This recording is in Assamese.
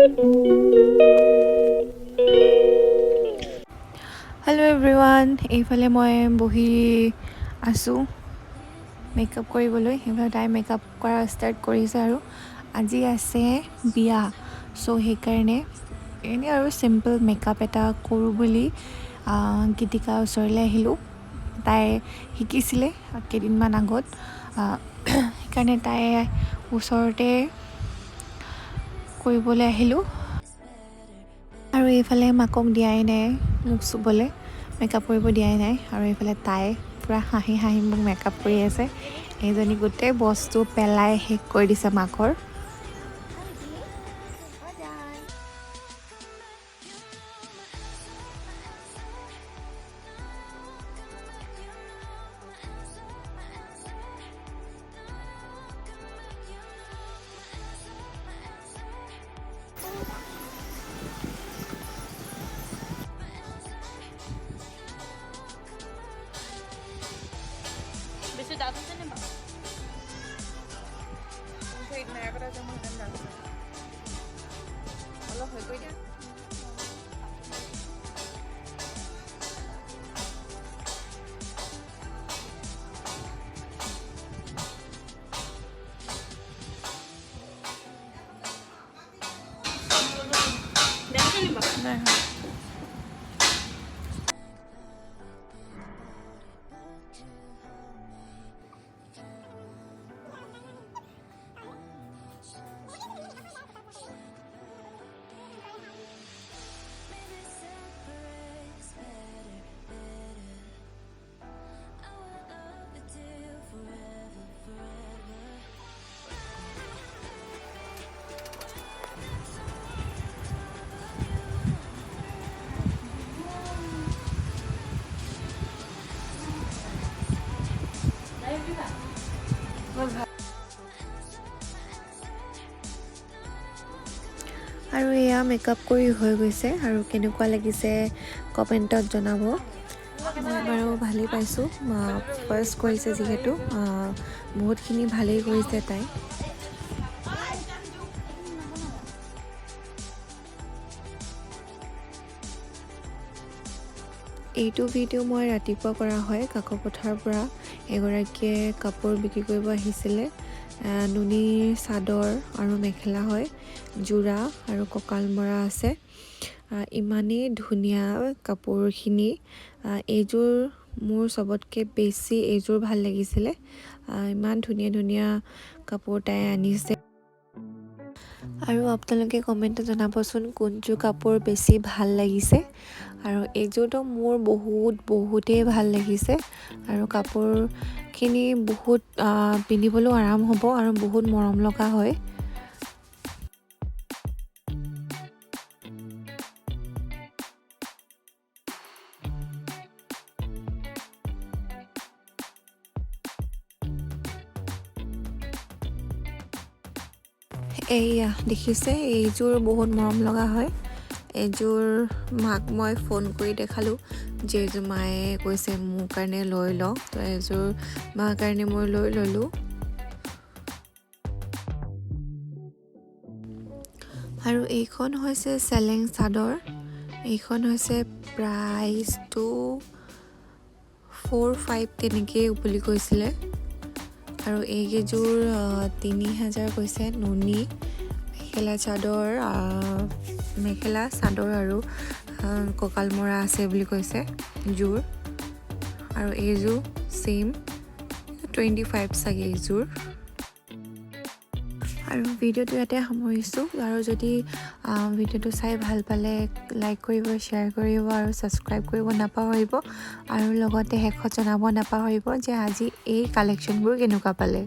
Hello everyone, এইফালে মই বহি আছোঁ মেকআপ কৰিবলৈ। এইফালে তাই মেকআপ কৰা ষ্টাৰ্ট কৰিছে আৰু আজি আছে বিয়া, চ' সেইকাৰণে এনেই আৰু চিম্পল মেকআপ এটা কৰোঁ বুলি গীতিকাৰ ওচৰলৈ আহিলোঁ। তাই শিকিছিলে কেইদিনমান আগত, সেইকাৰণে তাই ওচৰতে কৰিবলৈ আহিলোঁ। আৰু এইফালে মাকক দিয়াই নাই মোক চুবলৈ, মেকআপ কৰিব দিয়াই নাই। আৰু এইফালে তাই পূৰা হাঁহি হাঁহি মোক মেকআপ কৰি আছে। এইজনী গোটেই বস্তু পেলাই শেষ কৰি দিছে মাকৰ। বেছি দাঁত আছে নে বাৰু? অলপ হৈ গৈ দিয়া। আৰু এয়া মেকআপ কৰি হৈ গৈছে, আৰু কেনেকুৱা লাগিছে কমেণ্টত জনাব। মই বাৰু ভালেই পাইছোঁ, ফাৰ্ষ্ট কৰিছে যিহেতু বহুতখিনি ভালেই কৰিছে তাই। এইটো ভিডিঅ' মই ৰাতিপুৱা কৰা হয়, কাকপথাৰৰ পৰা এগৰাকীয়ে কাপোৰ বিক্ৰী কৰিব আহিছিলে। নুনি চাদৰ আৰু মেখেলা হয়, যোৰা আৰু কঁকাল মৰা আছে। ইমানেই ধুনীয়া কাপোৰখিনি। এইযোৰ মোৰ চবতকৈ বেছি এইযোৰ ভাল লাগিছিলে। ইমান ধুনীয়া ধুনীয়া কাপোৰ তাই আনিছে। আৰু আপোনালোকে কমেণ্টত জনাবচোন কোনযোৰ কাপোৰ বেছি ভাল লাগিছে। আৰু এইযোৰতো মোৰ বহুতেই ভাল লাগিছে, আৰু কাপোৰখিনি বহুত পিন্ধিবলৈও আৰাম হ'ব আৰু বহুত মৰম লগা হয়। এইয়া দেখিছে, এইযোৰ বহুত মৰম লগা হয়। এইযোৰ মাক মই ফোন কৰি দেখালোঁ, যে এইযোৰ মায়ে কৈছে মোৰ কাৰণে লৈ লওঁ, তো এইযোৰ মাৰ কাৰণে মই লৈ ল'লোঁ। আৰু এইখন হৈছে চেলেং চাদৰ। এইখন হৈছে প্ৰাইচটো 4-5 তেনেকেই বুলি কৈছিলে। আৰু এইকেইযোৰ 3000 কৈছে। নুনি মেখেলা চাদৰ আৰু কঁকাল মৰা আছে বুলি কৈছে জোৰ। আৰু এইযোৰ চেম 25 চাগে এইযোৰ। আৰু ভিডিঅ'টো ইয়াতে সামৰিছোঁ। আৰু যদি ভিডিঅ'টো চাই ভাল পালে লাইক কৰিব, শ্বেয়াৰ কৰিব আৰু ছাবস্ক্ৰাইব কৰিব নাপাহৰিব। আৰু লগতে শেষত জনাব নাপাহৰিব যে আজি এই কালেকশ্যনবোৰ কেনেকুৱা পালে।